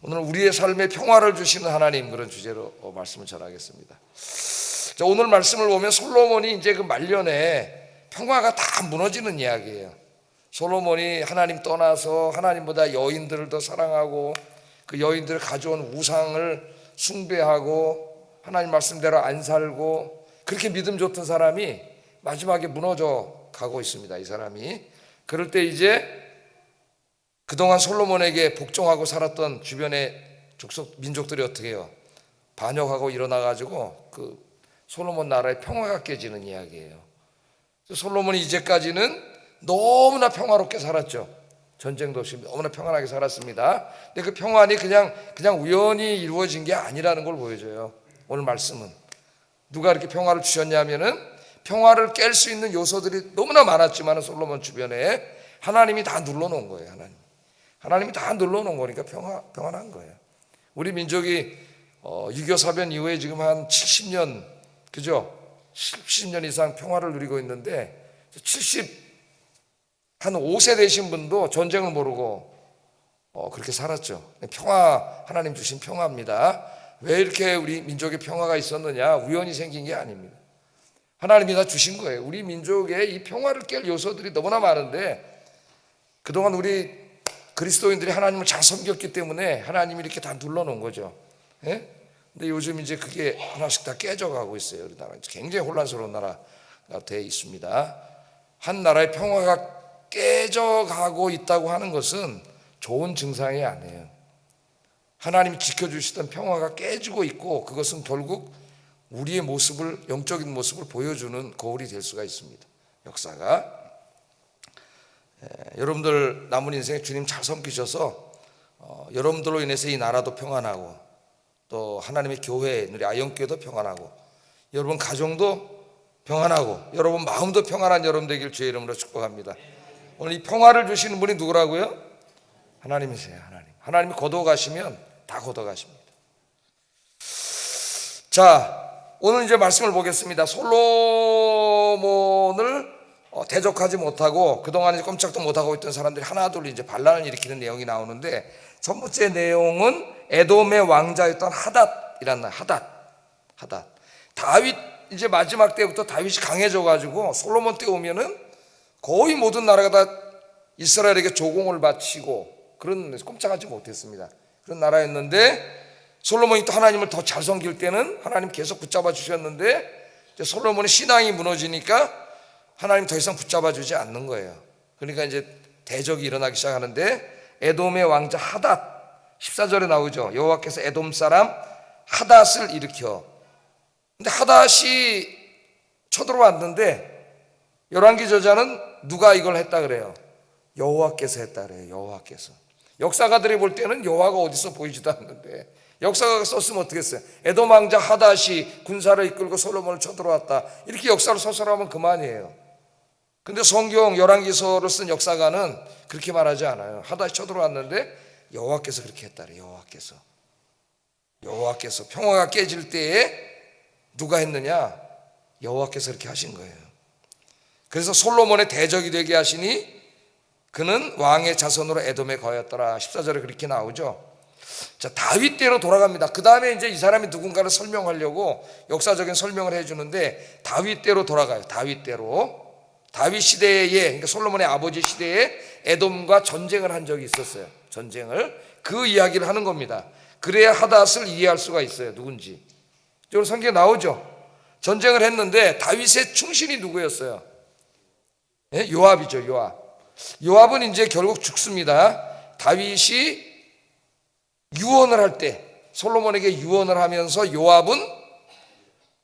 오늘 우리의 삶에 평화를 주시는 하나님, 그런 주제로 말씀을 전하겠습니다. 자, 오늘 말씀을 보면 솔로몬이 이제 그 말년에 평화가 다 무너지는 이야기예요. 솔로몬이 하나님 떠나서 하나님보다 여인들을 더 사랑하고 그 여인들을 가져온 우상을 숭배하고 하나님 말씀대로 안 살고 그렇게 믿음 좋던 사람이 마지막에 무너져 가고 있습니다. 이 사람이. 그럴 때 이제 그동안 솔로몬에게 복종하고 살았던 주변의 민족들이 어떻게 해요? 반역하고 일어나가지고 그 솔로몬 나라의 평화가 깨지는 이야기예요. 솔로몬이 이제까지는 너무나 평화롭게 살았죠. 전쟁도 없이 너무나 평안하게 살았습니다. 근데 그 평안이 그냥 우연히 이루어진 게 아니라는 걸 보여줘요. 오늘 말씀은 누가 이렇게 평화를 주셨냐면은 평화를 깰 수 있는 요소들이 너무나 많았지만 솔로몬 주변에 하나님이 다 눌러놓은 거예요. 하나님이 다 눌러놓은 거니까 평안한 거예요. 우리 민족이 6.25 사변 이후에 지금 한 70년, 그죠? 70년 이상 평화를 누리고 있는데 한 5세 되신 분도 전쟁을 모르고 그렇게 살았죠. 하나님 주신 평화입니다. 왜 이렇게 우리 민족에 평화가 있었느냐? 우연히 생긴 게 아닙니다. 하나님이 다 주신 거예요. 우리 민족의 이 평화를 깰 요소들이 너무나 많은데 그동안 우리 그리스도인들이 하나님을 잘 섬겼기 때문에 하나님이 이렇게 다 눌러놓은 거죠. 예? 근데 요즘 이제 그게 하나씩 다 깨져가고 있어요. 우리 나라 굉장히 혼란스러운 나라가 되어 있습니다. 한 나라의 평화가 깨져가고 있다고 하는 것은 좋은 증상이 아니에요. 하나님이 지켜주시던 평화가 깨지고 있고 그것은 결국 우리의 모습을, 영적인 모습을 보여주는 거울이 될 수가 있습니다. 역사가. 여러분들 남은 인생에 주님 잘 섬기셔서 여러분들로 인해서 이 나라도 평안하고 또 하나님의 교회, 우리 아영교회도 평안하고 여러분 가정도 평안하고 여러분 마음도 평안한 여러분 되길 주의 이름으로 축복합니다. 오늘 이 평화를 주시는 분이 누구라고요? 하나님이세요. 하나님이 거둬가시면 다 거둬가십니다. 자, 오늘 이제 말씀을 보겠습니다. 솔로몬을 대적하지 못하고 그동안 꼼짝도 못하고 있던 사람들이 하나둘 이제 반란을 일으키는 내용이 나오는데 첫 번째 내용은 에돔의 왕자였던 하닷이라는 하닷. 다윗 이제 마지막 때부터 다윗이 강해져가지고 솔로몬 때 오면은 거의 모든 나라가 다 이스라엘에게 조공을 바치고 그런 꼼짝하지 못했습니다. 그런 나라였는데 솔로몬이 또 하나님을 더 잘 섬길 때는 하나님 계속 붙잡아 주셨는데 이제 솔로몬의 신앙이 무너지니까 하나님 더 이상 붙잡아 주지 않는 거예요. 그러니까 이제 대적이 일어나기 시작하는데 에돔의 왕자 하닷 14절에 나오죠. 여호와께서 에돔 사람 하닷을 일으켜. 근데 하닷이 쳐들어왔는데 열왕기 저자는 누가 이걸 했다 그래요? 여호와께서 했다 그래요. 여호와께서. 역사가들이 볼 때는 여호와가 어디서 보이지도 않는데 역사가 썼으면 어떻게 했어요? 에돔 왕자 하닷이 군사를 이끌고 솔로몬을 쳐들어왔다. 이렇게 역사를 서술하면 그만이에요. 근데 성경 열왕기서를 쓴 역사가는 그렇게 말하지 않아요. 하닷이 쳐들어왔는데 여호와께서 그렇게 했다 그래요. 여호와께서 평화가 깨질 때에 누가 했느냐? 여호와께서 그렇게 하신 거예요. 그래서 솔로몬의 대적이 되게 하시니 그는 왕의 자손으로 에돔에 거하였더라. 14절에 그렇게 나오죠. 자, 다윗 때로 돌아갑니다. 그 다음에 이제 이 사람이 누군가를 설명하려고 역사적인 설명을 해주는데 다윗 때로 돌아가요. 다윗 시대에, 그러니까 솔로몬의 아버지 시대에 에돔과 전쟁을 한 적이 있었어요. 그 이야기를 하는 겁니다. 그래야 하닷을 이해할 수가 있어요. 누군지. 이건 성경에 나오죠. 전쟁을 했는데 다윗의 충신이 누구였어요? 네? 요압이죠. 요압은 이제 결국 죽습니다. 다윗이 유언을 할 때 솔로몬에게 유언을 하면서 요압은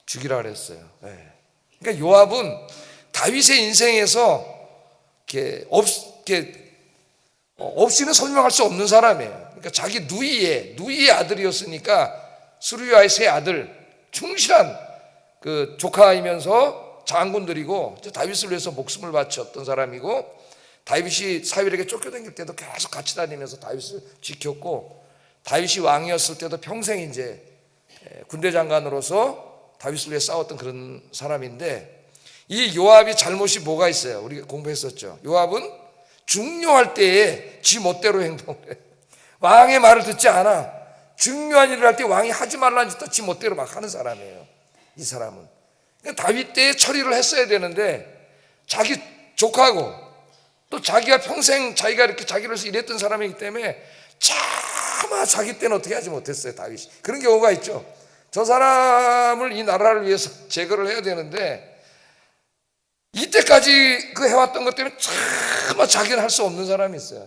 죽이라 그랬어요. 네. 그러니까 요압은 다윗의 인생에서 없이는 설명할 수 없는 사람이에요. 그러니까 자기 누이의 아들이었으니까 수르야의 세 아들 충실한 그 조카이면서 장군들이고 다윗을 위해서 목숨을 바쳤던 사람이고 다윗이 사울에게 쫓겨다닐 때도 계속 같이 다니면서 다윗을 지켰고 다윗이 왕이었을 때도 평생 이제 군대 장관으로서 다윗을 위해 싸웠던 그런 사람인데 이 요압이 잘못이 뭐가 있어요? 우리가 공부했었죠. 요압은 중요할 때에 지 멋대로 행동을 해요. 왕의 말을 듣지 않아. 중요한 일을 할 때 왕이 하지 말라는 짓도 지 멋대로 막 하는 사람이에요, 이 사람은. 그러니까 다윗 때에 처리를 했어야 되는데 자기 조카고 또 자기가 평생 자기가 이렇게 자기를 위해서 일했던 사람이기 때문에 차마 자기 때는 어떻게 하지 못했어요, 다윗이. 그런 경우가 있죠. 저 사람을 이 나라를 위해서 제거를 해야 되는데 이때까지 그 해왔던 것 때문에 차마 자기는 할 수 없는 사람이 있어요.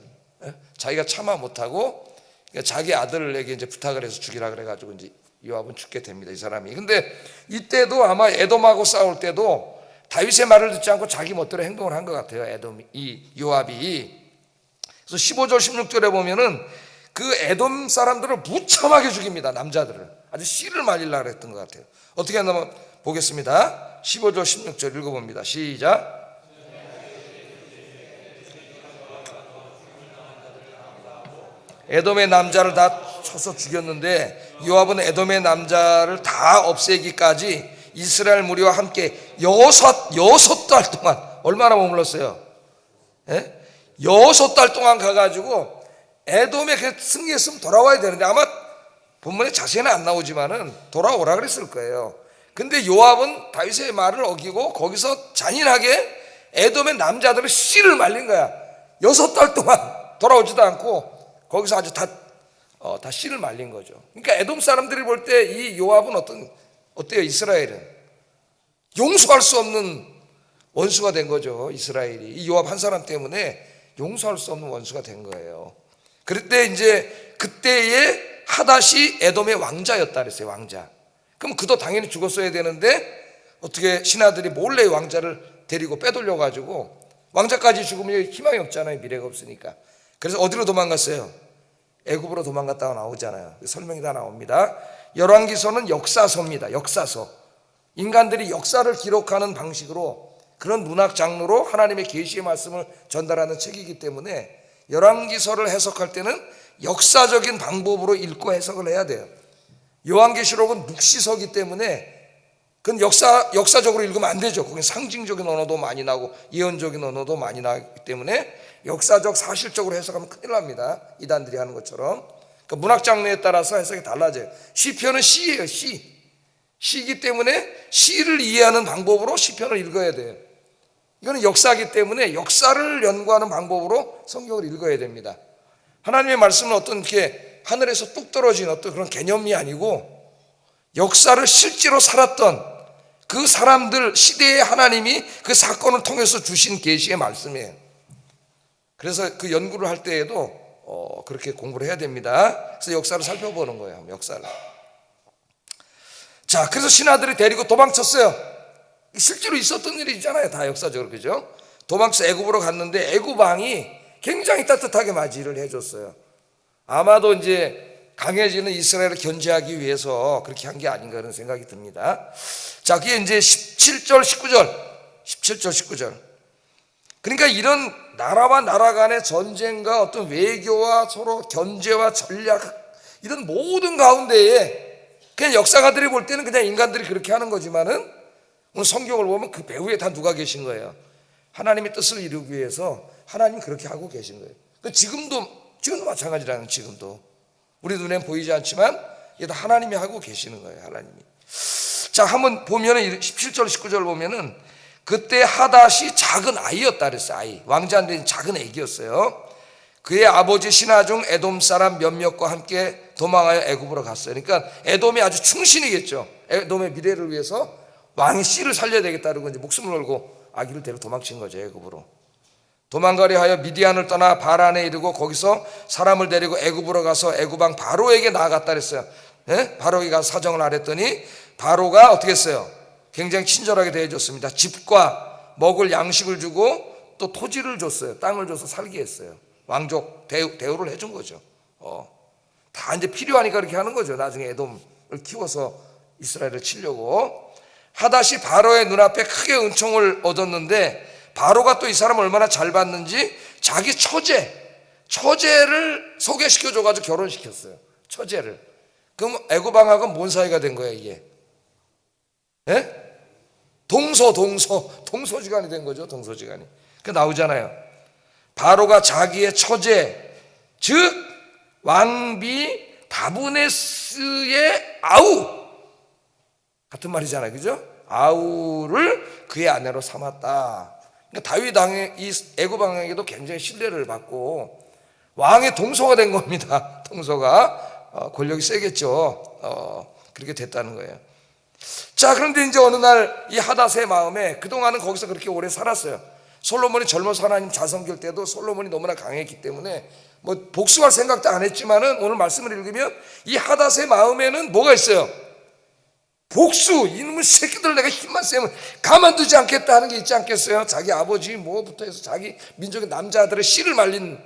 자기가 참아 못하고 자기 아들에게 이제 부탁을 해서 죽이라 그래가지고 이제 요압은 죽게 됩니다, 이 사람이. 근데 이때도 아마 에돔하고 싸울 때도 다윗의 말을 듣지 않고 자기 멋대로 행동을 한 것 같아요, 이 요압이. 그래서 15절 16절에 보면은 그 에돔 사람들을 무참하게 죽입니다, 남자들을. 아주 씨를 말리려고 했던 것 같아요. 어떻게 했나 보겠습니다. 15절 16절 읽어봅니다. 시작. 에돔의 남자를 다 쳐서 죽였는데 요압은 에돔의 남자를 다 없애기까지 이스라엘 무리와 함께 여섯 달 동안, 얼마나 머물렀어요? 6달 동안 가가지고 에돔에 승리했으면 돌아와야 되는데 아마 본문에 자세히는 안 나오지만은 돌아오라 그랬을 거예요. 근데 요압은 다윗의 말을 어기고 거기서 잔인하게 에돔의 남자들을 씨를 말린 거야. 6달 동안 돌아오지도 않고 거기서 아주 다 씨를 말린 거죠. 그러니까 에돔 사람들이 볼 때 이 요압은 어때요? 이스라엘은 용서할 수 없는 원수가 된 거죠. 이스라엘이 이 요압 한 사람 때문에 용서할 수 없는 원수가 된 거예요. 그때 이제 그때의 하닷이 에돔의 왕자였다 그랬어요, 왕자. 그럼 그도 당연히 죽었어야 되는데 어떻게 신하들이 몰래 왕자를 데리고 빼돌려 가지고, 왕자까지 죽으면 희망이 없잖아요, 미래가 없으니까. 그래서 어디로 도망갔어요? 애굽으로 도망갔다가 나오잖아요. 설명이 다 나옵니다. 열왕기서는 역사서입니다. 역사서. 인간들이 역사를 기록하는 방식으로, 그런 문학 장르로 하나님의 계시의 말씀을 전달하는 책이기 때문에 열왕기서를 해석할 때는 역사적인 방법으로 읽고 해석을 해야 돼요. 요한계시록은 묵시서기 때문에 그건 역사적으로 읽으면 안 되죠. 거긴 상징적인 언어도 많이 나고 예언적인 언어도 많이 나기 때문에 역사적 사실적으로 해석하면 큰일 납니다, 이단들이 하는 것처럼. 그러니까 문학 장르에 따라서 해석이 달라져요. 시편은 시예요, 시. 시이기 때문에 시를 이해하는 방법으로 시편을 읽어야 돼요. 이거는 역사이기 때문에 역사를 연구하는 방법으로 성경을 읽어야 됩니다. 하나님의 말씀은 어떤 이렇게 하늘에서 뚝 떨어진 어떤 그런 개념이 아니고 역사를 실제로 살았던 그 사람들 시대의 하나님이 그 사건을 통해서 주신 계시의 말씀이에요. 그래서 그 연구를 할 때에도 그렇게 공부를 해야 됩니다. 그래서 역사를 살펴보는 거예요, 역사를. 자, 그래서 신하들이 데리고 도망쳤어요. 실제로 있었던 일이잖아요, 다 역사적으로, 그죠? 도망쳐 애굽으로 갔는데 애굽 왕이 굉장히 따뜻하게 맞이를 해줬어요. 아마도 이제 강해지는 이스라엘을 견제하기 위해서 그렇게 한 게 아닌가 그런 생각이 듭니다. 자, 그게 이제 17절 19절. 그러니까 이런 나라와 나라 간의 전쟁과 어떤 외교와 서로 견제와 전략, 이런 모든 가운데에 그냥 역사가들이 볼 때는 그냥 인간들이 그렇게 하는 거지만은 오늘 성경을 보면 그 배후에 다 누가 계신 거예요? 하나님의 뜻을 이루기 위해서 하나님 그렇게 하고 계신 거예요. 지금도 마찬가지라는, 지금도 우리 눈엔 보이지 않지만 이게 다 하나님이 하고 계시는 거예요, 하나님이. 자, 한번 보면은 17절 19절 보면은 그때 하닷이 작은 아이였다 그랬어요. 아이, 왕자인데 작은 애기였어요. 그의 아버지 신하 중 에돔 사람 몇몇과 함께 도망하여 애굽으로 갔어요. 그러니까 에돔이 아주 충신이겠죠. 에돔의 미래를 위해서 왕의 씨를 살려야 되겠다는 건 이제 목숨을 걸고 아기를 데리고 도망친 거죠, 애굽으로. 도망가려 하여 미디안을 떠나 바란에 이르고 거기서 사람을 데리고 애굽으로 가서 애굽 왕 바로에게 나아갔다 그랬어요. 바로에게 가서 사정을 아랬더니 바로가 어떻게 했어요? 굉장히 친절하게 대해줬습니다. 집과 먹을 양식을 주고 또 토지를 줬어요. 땅을 줘서 살게 했어요. 왕족 대우를 해준 거죠. 다 이제 필요하니까 그렇게 하는 거죠. 나중에 에돔을 키워서 이스라엘을 치려고. 하닷이 바로의 눈앞에 크게 은총을 얻었는데 바로가 또 이 사람을 얼마나 잘 봤는지 자기 처제를 소개시켜줘가지고 결혼시켰어요. 처제를. 그럼 애굽 왕하고 뭔 사이가 된 거예요, 이게? 동서지간이 된 거죠, 동서지간이. 그 나오잖아요. 바로가 자기의 처제, 즉 왕비 다브네스의 아우 같은 말이잖아요, 그죠? 아우를 그의 아내로 삼았다. 그러니까 다윗 왕의 이 애굽 왕에게도 굉장히 신뢰를 받고 왕의 동서가 된 겁니다. 동서가 권력이 세겠죠. 그렇게 됐다는 거예요. 자, 그런데 이제 어느 날 이 하닷의 마음에, 그동안은 거기서 그렇게 오래 살았어요. 솔로몬이 젊어서 하나님 자성길 때도 솔로몬이 너무나 강했기 때문에 뭐 복수할 생각도 안 했지만은 오늘 말씀을 읽으면 이 하닷의 마음에는 뭐가 있어요? 복수, 이놈의 새끼들 내가 힘만 세면 가만두지 않겠다 하는 게 있지 않겠어요? 자기 아버지 뭐부터 해서 자기 민족의 남자들의 씨를 말린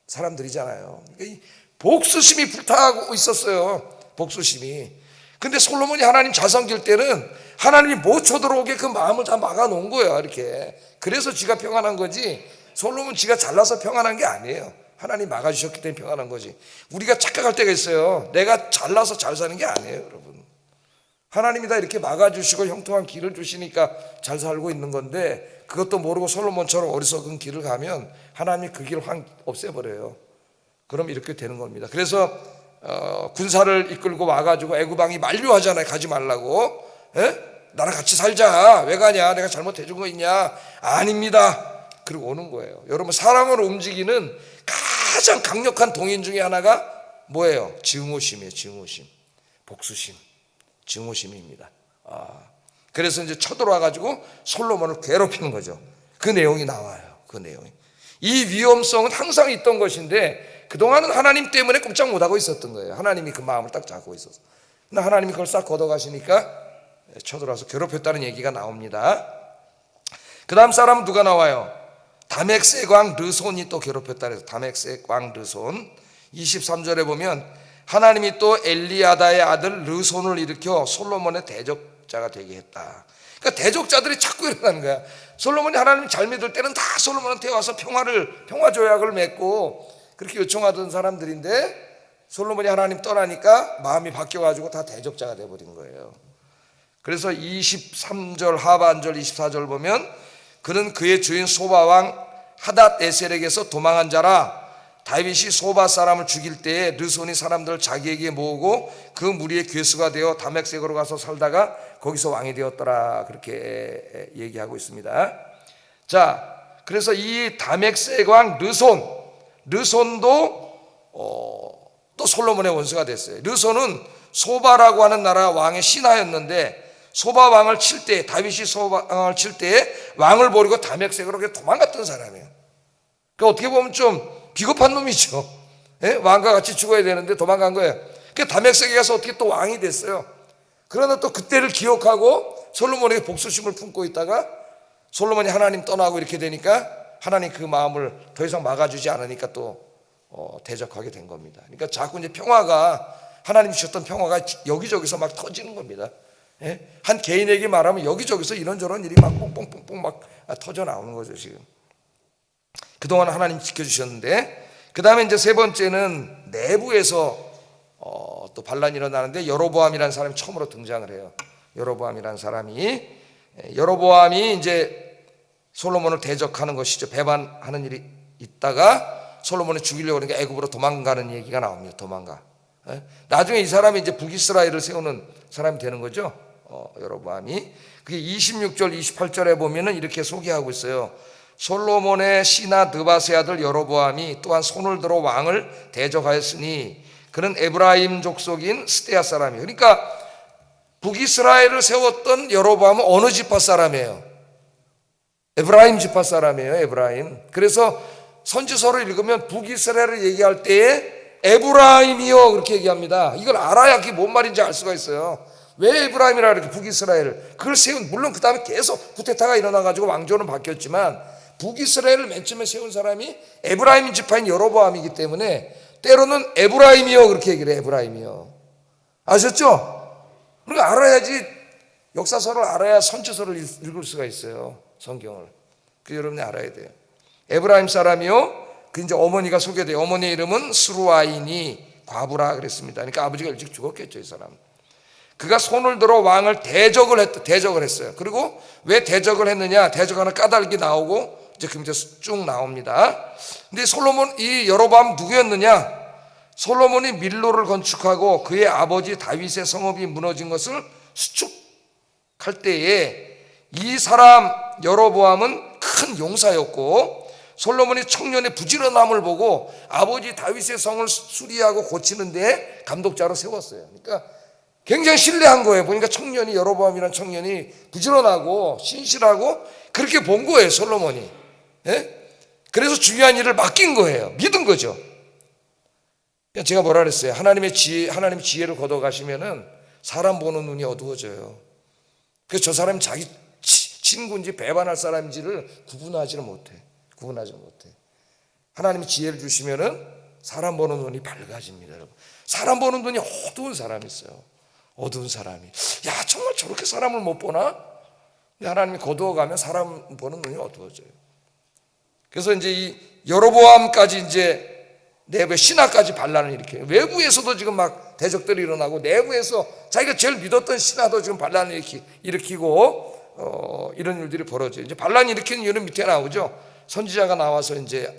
사람들이잖아요. 그러니까 이 복수심이 불타고 있었어요. 복수심이. 근데 솔로몬이 하나님 자성길 때는 하나님이 못 쳐들어오게 그 마음을 다 막아놓은 거예요, 이렇게. 그래서 지가 평안한 거지, 솔로몬 지가 잘나서 평안한 게 아니에요. 하나님 막아주셨기 때문에 평안한 거지. 우리가 착각할 때가 있어요. 내가 잘나서 잘 사는 게 아니에요, 여러분. 하나님이 다 이렇게 막아주시고 형통한 길을 주시니까 잘 살고 있는 건데, 그것도 모르고 솔로몬처럼 어리석은 길을 가면 하나님이 그 길을 확 없애버려요. 그럼 이렇게 되는 겁니다. 그래서 군사를 이끌고 와가지고 애굽 왕이 만류하잖아요. 가지 말라고. 나랑 같이 살자. 왜 가냐? 내가 잘못해준 거 있냐? 아닙니다. 그리고 오는 거예요. 여러분, 사랑으로 움직이는 가장 강력한 동인 중에 하나가 뭐예요? 증오심이에요. 증오심, 복수심, 증오심입니다. 그래서 이제 쳐들어와가지고 솔로몬을 괴롭히는 거죠. 그 내용이 나와요. 그 내용이. 이 위험성은 항상 있던 것인데 그동안은 하나님 때문에 꼼짝 못하고 있었던 거예요. 하나님이 그 마음을 딱 잡고 있어서. 근데 하나님이 그걸 싹 걷어가시니까 쳐들어와서 괴롭혔다는 얘기가 나옵니다. 그 다음 사람은 누가 나와요? 다멕색 왕 르손이 또 괴롭혔다 그래서 다멕색 왕 르손. 23절에 보면 하나님이 또 엘리야다의 아들 르손을 일으켜 솔로몬의 대적자가 되게 했다. 그러니까 대적자들이 자꾸 일어나는 거야. 솔로몬이 하나님 잘 믿을 때는 다 솔로몬한테 와서 평화 조약을 맺고 그렇게 요청하던 사람들인데 솔로몬이 하나님 떠나니까 마음이 바뀌어가지고 다 대적자가 돼버린 거예요. 그래서 23절 하반절 24절 보면 그는 그의 주인 소바왕 하닷에셀에게서 도망한 자라. 다윗이 소바 사람을 죽일 때에 르손이 사람들을 자기에게 모으고 그 무리의 괴수가 되어 다멕색으로 가서 살다가 거기서 왕이 되었더라. 그렇게 얘기하고 있습니다. 자, 그래서 이 다멕색 왕 르손도 또 솔로몬의 원수가 됐어요. 르손은 소바라고 하는 나라 왕의 신하였는데 소바 왕을 칠 때, 다윗이 소바 왕을 칠 때 왕을 버리고 다멕색으로 도망갔던 사람이에요. 그러니까 어떻게 보면 좀 비겁한 놈이죠. 왕과 같이 죽어야 되는데 도망간 거예요. 그 다멕색에 가서 어떻게 또 왕이 됐어요. 그러나 또 그때를 기억하고 솔로몬에게 복수심을 품고 있다가 솔로몬이 하나님 떠나고 이렇게 되니까 하나님 그 마음을 더 이상 막아주지 않으니까 또 대적하게 된 겁니다. 그러니까 자꾸 이제 평화가, 하나님 주셨던 평화가 여기저기서 막 터지는 겁니다. 한 개인에게 말하면 여기저기서 이런저런 일이 막 뽕뽕뽕뽕 막 터져 나오는 거죠. 지금 그동안 하나님 지켜주셨는데, 그 다음에 이제 세 번째는 내부에서 또 반란이 일어나는데 여로보암이라는 사람이 처음으로 등장을 해요. 여로보암이라는 사람이 이제 솔로몬을 대적하는 것이죠. 배반하는 일이 있다가 솔로몬을 죽이려고 하니까 애굽으로 도망가는 얘기가 나옵니다. 도망가. 나중에 이 사람이 이제 북이스라엘을 세우는 사람이 되는 거죠. 여로보암이. 그게 26절 28절에 보면은 이렇게 소개하고 있어요. 솔로몬의 신하 느밧의 아들 여로보암이 또한 손을 들어 왕을 대적하였으니 그는 에브라임 족속인 스데야 사람이에요. 그러니까 북이스라엘을 세웠던 여로보암은 어느 지파 사람이에요? 에브라임 지파 사람이에요. 에브라임. 그래서 선지서를 읽으면 북이스라엘을 얘기할 때에 에브라임이요 그렇게 얘기합니다. 이걸 알아야 그게 뭔 말인지 알 수가 있어요. 왜 에브라임이라 이렇게 북이스라엘 그걸 세운, 물론 그 다음에 계속 쿠데타가 일어나가지고 왕조는 바뀌었지만 북이스라엘을 맨 처음에 세운 사람이 에브라임 지파인 여로보암이기 때문에 때로는 에브라임이요 그렇게 얘기를 해요. 에브라임이요. 아셨죠? 그러니까 알아야지, 역사서를 알아야 선지서를 읽을 수가 있어요. 성경을. 그 여러분이 알아야 돼요. 에브라임 사람이요. 그 이제 어머니가 소개돼요. 어머니의 이름은 스루아인이 과부라 그랬습니다. 그러니까 아버지가 일찍 죽었겠죠, 이 사람. 그가 손을 들어 왕을 대적을 했어요. 그리고 왜 대적을 했느냐? 대적하는 까닭이 나오고 이제 그 밑에서 쭉 나옵니다. 근데 솔로몬, 이 여로보암 누구였느냐? 솔로몬이 밀로를 건축하고 그의 아버지 다윗의 성읍이 무너진 것을 수축할 때에 이 사람 여로보암은 큰 용사였고, 솔로몬이 청년의 부지런함을 보고 아버지 다윗의 성을 수리하고 고치는데 감독자로 세웠어요. 그러니까 굉장히 신뢰한 거예요. 보니까 청년이, 여로보암이라는 청년이 부지런하고 신실하고 그렇게 본 거예요, 솔로몬이. 예? 그래서 중요한 일을 맡긴 거예요. 믿은 거죠. 제가 뭐라 그랬어요? 하나님 지혜를 걷어가시면은 사람 보는 눈이 어두워져요. 그래서 저 사람이 자기 친구인지 배반할 사람인지를 구분하지 못해. 하나님이 지혜를 주시면은 사람 보는 눈이 밝아집니다, 여러분. 사람 보는 눈이 어두운 사람이 있어요. 어두운 사람이. 야, 정말 저렇게 사람을 못 보나? 근데 하나님이 거두어가면 사람 보는 눈이 어두워져요. 그래서 이제 이 여로보암까지 이제 내부에 신하까지 반란을 일으켜요. 외부에서도 지금 막 대적들이 일어나고, 내부에서 자기가 제일 믿었던 신하도 지금 반란을 일으키고 이런 일들이 벌어져요. 이제 반란을 일으키는 이유는 밑에 나오죠. 선지자가 나와서 이제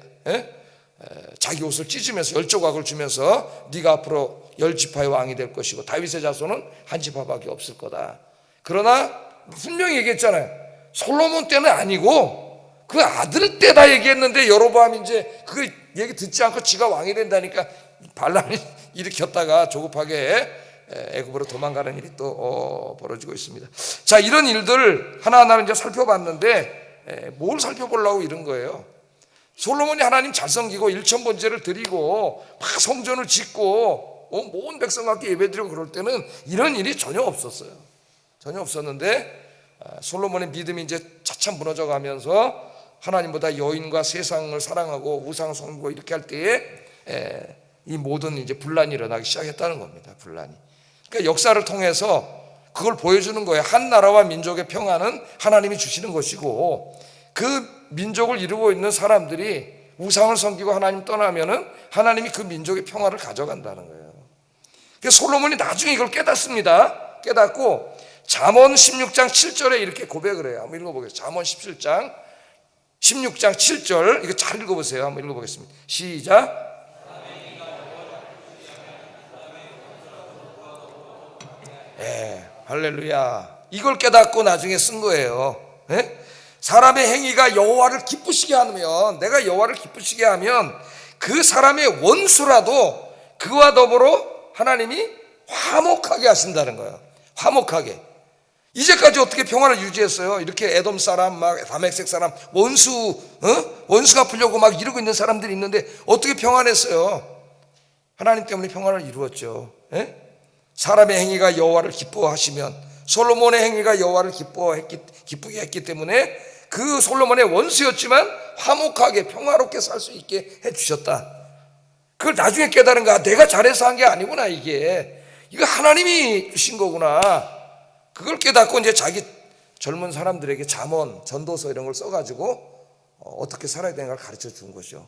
자기 옷을 찢으면서 열조각을 주면서 네가 앞으로 10지파의 왕이 될 것이고 다윗의 자손은 한 지파밖에 없을 거다. 그러나 분명히 얘기했잖아요. 솔로몬 때는 아니고 그 아들 때다 얘기했는데, 여로보암이 이제 그 얘기 듣지 않고 지가 왕이 된다니까 반란을 일으켰다가 조급하게 애굽으로 도망가는 일이 또 벌어지고 있습니다. 자, 이런 일들 하나하나 이제 살펴봤는데 뭘 살펴보려고 이런 거예요? 솔로몬이 하나님 잘 섬기고 일천번제를 드리고 막 성전을 짓고 온 백성과 함께 예배드리고 그럴 때는 이런 일이 전혀 없었어요. 전혀 없었는데 솔로몬의 믿음이 이제 차차 무너져 가면서 하나님보다 여인과 세상을 사랑하고 우상 섬기고 이렇게 할 때에 이 모든 이제 분란이 일어나기 시작했다는 겁니다. 분란이. 그러니까 역사를 통해서 그걸 보여주는 거예요. 한 나라와 민족의 평화는 하나님이 주시는 것이고, 그 민족을 이루고 있는 사람들이 우상을 섬기고 하나님 떠나면은 하나님이 그 민족의 평화를 가져간다는 거예요. 그래서 솔로몬이 나중에 이걸 깨닫습니다. 깨닫고 잠언 16장 7절에 이렇게 고백을 해요. 한번 읽어보겠습니다. 잠언 16장 7절, 이거 잘 읽어보세요. 한번 읽어보겠습니다. 시작. 할렐루야. 이걸 깨닫고 나중에 쓴 거예요. 사람의 행위가 여호와를 기쁘시게 하면, 내가 여호와를 기쁘시게 하면 그 사람의 원수라도 그와 더불어 하나님이 화목하게 하신다는 거예요. 화목하게. 이제까지 어떻게 평화를 유지했어요? 이렇게 에돔 사람, 막 다메섹 사람, 원수가 풀려고 막 이러고 있는 사람들이 있는데 어떻게 평안했어요? 하나님 때문에 평화를 이루었죠. 사람의 행위가 여호와를 기뻐하시면, 솔로몬의 행위가 여호와를 기쁘게 했기 때문에 그 솔로몬의 원수였지만 화목하게 평화롭게 살 수 있게 해주셨다. 그걸 나중에 깨달은 거야. 내가 잘해서 한 게 아니구나. 이거 하나님이 주신 거구나. 그걸 깨닫고 이제 자기 젊은 사람들에게 잠언, 전도서 이런 걸 써가지고 어떻게 살아야 되는가를 가르쳐 준 거죠.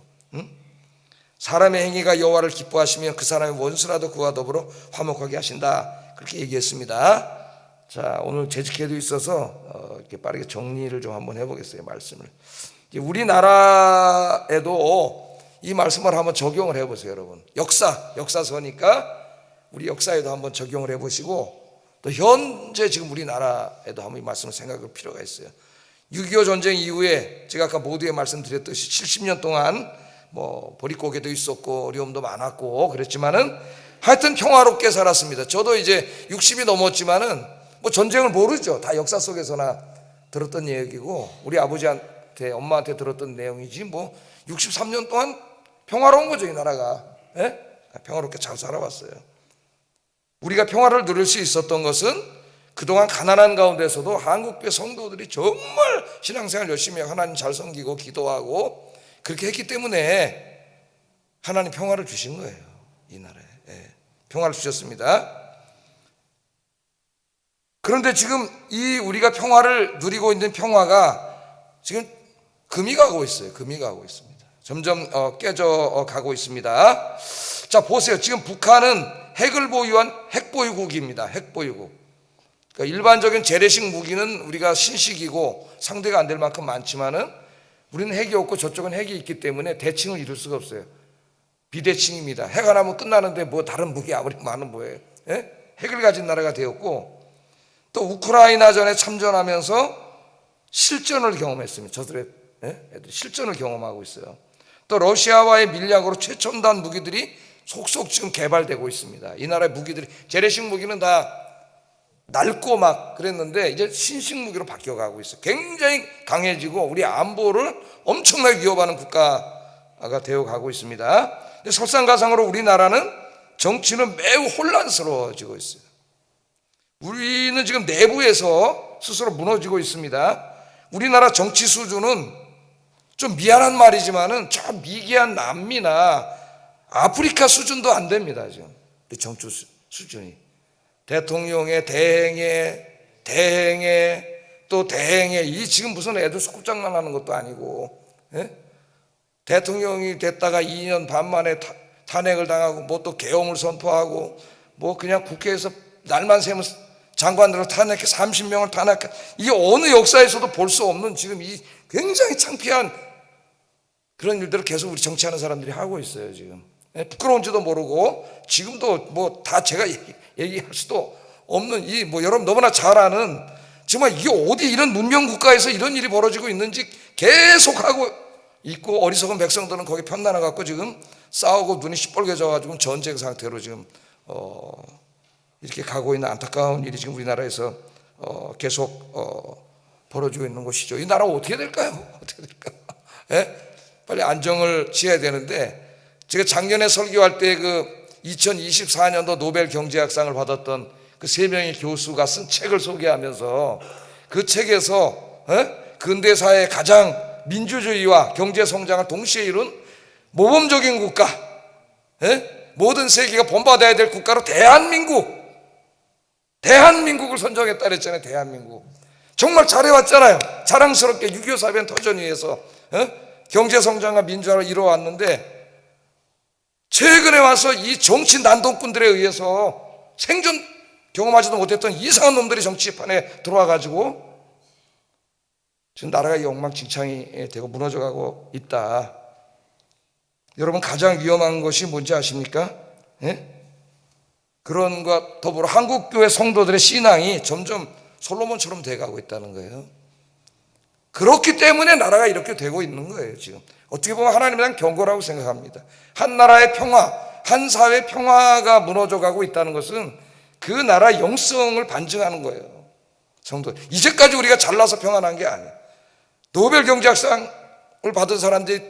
사람의 행위가 여호와를 기뻐하시면 그 사람의 원수라도 그와 더불어 화목하게 하신다. 그렇게 얘기했습니다. 자, 오늘 재직회도 있어서 이렇게 빠르게 정리를 좀 한번 해보겠어요. 말씀을. 우리나라에도 이 말씀을 한번 적용을 해보세요, 여러분. 역사서니까 우리 역사에도 한번 적용을 해보시고, 또 현재 지금 우리나라에도 한번 이 말씀을 생각할 필요가 있어요. 6.25 전쟁 이후에 제가 아까 모두에 말씀드렸듯이 70년 동안 뭐 보릿고개도 있었고 어려움도 많았고 그랬지만은 하여튼 평화롭게 살았습니다. 저도 이제 60이 넘었지만은 뭐 전쟁을 모르죠. 다 역사 속에서나 들었던 얘기고 우리 아버지한테, 엄마한테 들었던 내용이지, 뭐 63년 동안 평화로운 거죠, 이 나라가. 평화롭게 잘 살아왔어요. 우리가 평화를 누릴 수 있었던 것은 그동안 가난한 가운데서도 한국교회 성도들이 정말 신앙생활 열심히 하고 하나님 잘 섬기고 기도하고 그렇게 했기 때문에 하나님 평화를 주신 거예요. 이 나라에 평화를 주셨습니다. 그런데 지금 이 우리가 평화를 누리고 있는 평화가 지금 금이 가고 있어요. 금이 가고 있습니다. 점점 깨져 가고 있습니다. 자, 보세요. 지금 북한은 핵을 보유한 핵보유국입니다. 핵보유국. 그러니까 일반적인 재래식 무기는 우리가 신식이고 상대가 안 될 만큼 많지만은 우리는 핵이 없고 저쪽은 핵이 있기 때문에 대칭을 이룰 수가 없어요. 비대칭입니다. 해가 나면 끝나는데 뭐 다른 무기 아무리 많은 뭐예요. 예? 핵을 가진 나라가 되었고, 또 우크라이나전에 참전하면서 실전을 경험했습니다. 저들의 애들 실전을 경험하고 있어요. 또 러시아와의 밀약으로 최첨단 무기들이 속속 지금 개발되고 있습니다. 이 나라의 무기들이, 재래식 무기는 다 낡고 막 그랬는데 이제 신식 무기로 바뀌어가고 있어요. 굉장히 강해지고 우리 안보를 엄청나게 위협하는 국가가 되어가고 있습니다. 설상가상으로 우리나라는 정치는 매우 혼란스러워지고 있어요. 우리는 지금 내부에서 스스로 무너지고 있습니다. 우리나라 정치 수준은 좀 미안한 말이지만은 저 미개한 남미나 아프리카 수준도 안 됩니다. 지금 정치 수준이. 대통령의 대행에 또 대행에, 이 지금 무슨 애들 소꿉장난 하는 것도 아니고, 예? 대통령이 됐다가 2년 반 만에 탄핵을 당하고 뭐 또 계엄을 선포하고 뭐 그냥 국회에서 날만 새면 장관들을 탄핵해 30명을 탄핵해, 이게 어느 역사에서도 볼 수 없는 지금 이 굉장히 창피한 그런 일들을 계속 우리 정치하는 사람들이 하고 있어요. 지금 부끄러운지도 모르고, 지금도 뭐 다 제가 얘기할 수도 없는 이 뭐 여러분 너무나 잘 아는, 정말 이게 어디 이런 문명 국가에서 이런 일이 벌어지고 있는지 계속 하고 있고, 어리석은 백성들은 거기 편나나 갖고 지금 싸우고 눈이 시뻘개져 가지고 전쟁 상태로 지금 이렇게 가고 있는 안타까운 일이 지금 우리나라에서 계속 벌어지고 있는 것이죠. 이 나라 어떻게 될까요? 어떻게 될까? 예? 빨리 안정을 지어야 되는데, 제가 작년에 설교할 때 그 2024년도 노벨 경제학상을 받았던 그 3명의 교수가 쓴 책을 소개하면서, 그 책에서 근대사의 가장 민주주의와 경제 성장을 동시에 이룬 모범적인 국가, 모든 세계가 본받아야 될 국가로 대한민국을 선정했다 그랬잖아요. 대한민국 정말 잘해왔잖아요. 자랑스럽게 6.25 사변 터전 위에서 경제 성장과 민주화를 이뤄왔는데, 최근에 와서 이 정치 난동꾼들에 의해서 생전 경험하지도 못했던 이상한 놈들이 정치판에 들어와 가지고 지금 나라가 엉망진창이 되고 무너져가고 있다. 여러분, 가장 위험한 것이 뭔지 아십니까? 그런 것과 더불어 한국교회 성도들의 신앙이 점점 솔로몬처럼 돼가고 있다는 거예요. 그렇기 때문에 나라가 이렇게 되고 있는 거예요. 지금 어떻게 보면 하나님에 대한 경고라고 생각합니다. 한 나라의 평화, 한 사회의 평화가 무너져가고 있다는 것은 그 나라의 영성을 반증하는 거예요. 성도, 이제까지 우리가 잘나서 평안한 게 아니에요. 노벨 경제학상을 받은 사람들이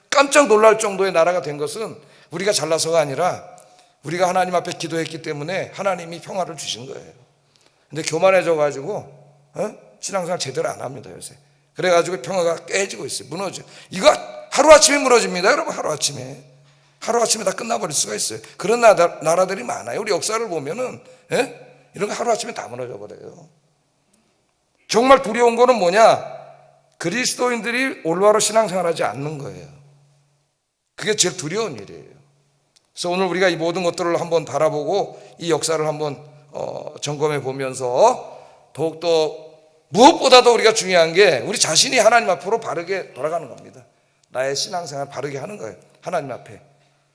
깜짝 놀랄 정도의 나라가 된 것은 우리가 잘나서가 아니라 우리가 하나님 앞에 기도했기 때문에 하나님이 평화를 주신 거예요. 근데 교만해져 가지고 신앙생활 제대로 안 합니다, 요새. 그래가지고 평화가 깨지고 있어요. 무너져. 이거 하루아침에 무너집니다, 여러분. 하루아침에 다 끝나버릴 수가 있어요. 그런 나라들이 많아요. 우리 역사를 보면은 이런 거 하루아침에 다 무너져 버려요. 정말 두려운 거는 뭐냐? 그리스도인들이 올바로 신앙생활하지 않는 거예요. 그게 제일 두려운 일이에요. 그래서 오늘 우리가 이 모든 것들을 한번 바라보고 이 역사를 한번 점검해 보면서, 더욱더 무엇보다도 우리가 중요한 게 우리 자신이 하나님 앞으로 바르게 돌아가는 겁니다. 나의 신앙생활 바르게 하는 거예요. 하나님 앞에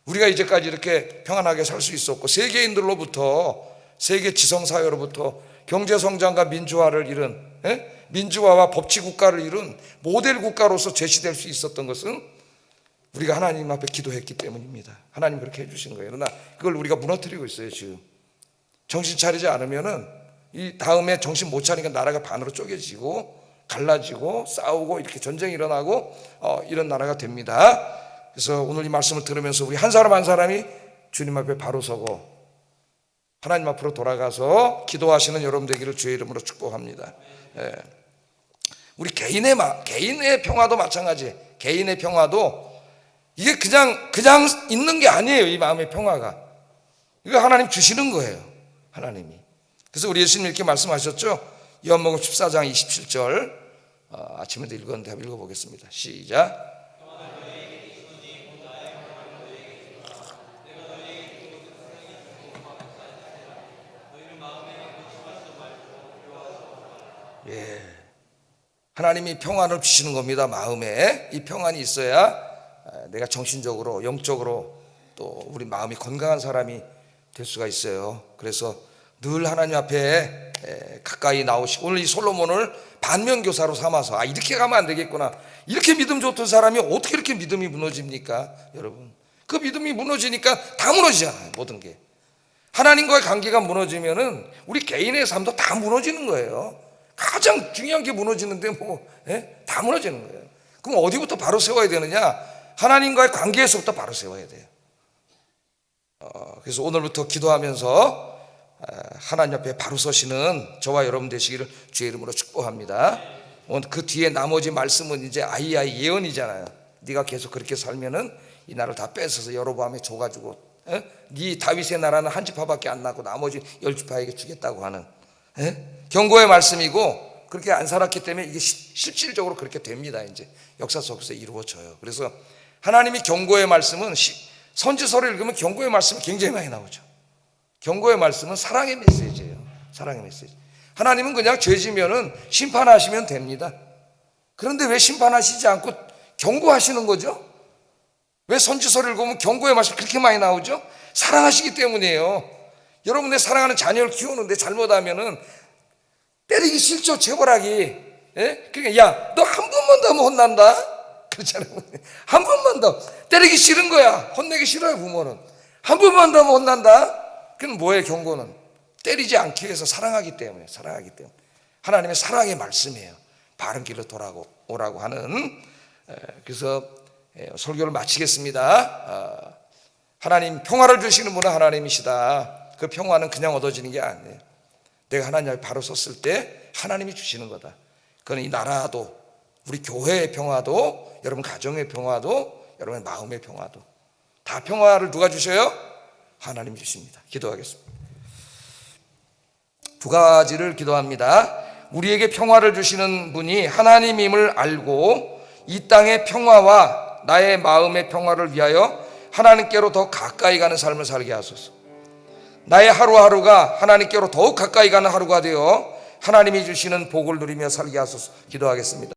우리가 이제까지 이렇게 평안하게 살 수 있었고, 세계인들로부터, 세계 지성사회로부터 경제성장과 민주화를 이룬, 민주화와 법치국가를 이룬 모델 국가로서 제시될 수 있었던 것은 우리가 하나님 앞에 기도했기 때문입니다. 하나님 그렇게 해주신 거예요. 그러나 그걸 우리가 무너뜨리고 있어요. 지금 정신 차리지 않으면은 이 다음에 정신 못 차리니까 나라가 반으로 쪼개지고 갈라지고 싸우고 이렇게 전쟁이 일어나고 이런 나라가 됩니다. 그래서 오늘 이 말씀을 들으면서 우리 한 사람 한 사람이 주님 앞에 바로 서고 하나님 앞으로 돌아가서 기도하시는 여러분 되기를 주의 이름으로 축복합니다. 우리 개인의 평화도 마찬가지. 개인의 평화도 이게 그냥 있는 게 아니에요. 이 마음의 평화가 이거 하나님 주시는 거예요. 하나님이. 그래서 우리 예수님 이렇게 말씀하셨죠. 요한복음 14장 27절 아침에도 읽었는데 한번 읽어보겠습니다. 시작. 하나님이 평안을 주시는 겁니다. 마음에 이 평안이 있어야 내가 정신적으로 영적으로 또 우리 마음이 건강한 사람이 될 수가 있어요. 그래서 늘 하나님 앞에 가까이 나오시고, 오늘 이 솔로몬을 반면교사로 삼아서 이렇게 가면 안 되겠구나, 이렇게 믿음 좋던 사람이 어떻게 이렇게 믿음이 무너집니까? 여러분, 그 믿음이 무너지니까 다 무너지잖아요. 모든 게 하나님과의 관계가 무너지면은 우리 개인의 삶도 다 무너지는 거예요. 가장 중요한 게 무너지는데 다 무너지는 거예요. 그럼 어디부터 바로 세워야 되느냐? 하나님과의 관계에서부터 바로 세워야 돼요. 그래서 오늘부터 기도하면서 하나님 앞에 바로 서시는 저와 여러분 되시기를 주의 이름으로 축복합니다. 그 뒤에 나머지 말씀은 이제 아이아이 예언이잖아요. 네가 계속 그렇게 살면은 이 나라를 다 뺏어서 여로보암에 줘가지고 네 다윗의 나라는 한 지파밖에 안 나고 나머지 10지파에게 주겠다고 하는 경고의 말씀이고, 그렇게 안 살았기 때문에 이게 실질적으로 그렇게 됩니다. 이제 역사 속에서 이루어져요. 그래서 하나님이 경고의 말씀은 선지서를 읽으면 경고의 말씀이 굉장히 많이 나오죠. 경고의 말씀은 사랑의 메시지예요. 사랑의 메시지. 하나님은 그냥 죄 지면은 심판하시면 됩니다. 그런데 왜 심판하시지 않고 경고하시는 거죠? 왜 선지서를 읽으면 경고의 말씀이 그렇게 많이 나오죠? 사랑하시기 때문이에요. 여러분, 내 사랑하는 자녀를 키우는데 잘못하면은 때리기 싫죠, 재벌하기. 그러니까 야, 너 한 번만 더 하면 혼난다, 그렇잖아요. 한 번만 더. 때리기 싫은 거야. 혼내기 싫어요, 부모는. 한 번만 더 하면 혼난다. 그럼 뭐예요? 경고는 때리지 않기 위해서 사랑하기 때문에. 사랑하기 때문에. 하나님의 사랑의 말씀이에요. 바른 길로 돌아오라고 하는. 그래서 설교를 마치겠습니다. 하나님 평화를 주시는 분은 하나님이시다. 그 평화는 그냥 얻어지는 게 아니에요. 내가 하나님 앞에 바로 섰을 때 하나님이 주시는 거다. 그건 이 나라도, 우리 교회의 평화도, 여러분 가정의 평화도, 여러분의 마음의 평화도, 다 평화를 누가 주셔요? 하나님이 주십니다. 기도하겠습니다. 두 가지를 기도합니다. 우리에게 평화를 주시는 분이 하나님임을 알고 이 땅의 평화와 나의 마음의 평화를 위하여 하나님께로 더 가까이 가는 삶을 살게 하소서. 나의 하루하루가 하나님께로 더욱 가까이 가는 하루가 되어 하나님이 주시는 복을 누리며 살게 하소서. 기도하겠습니다.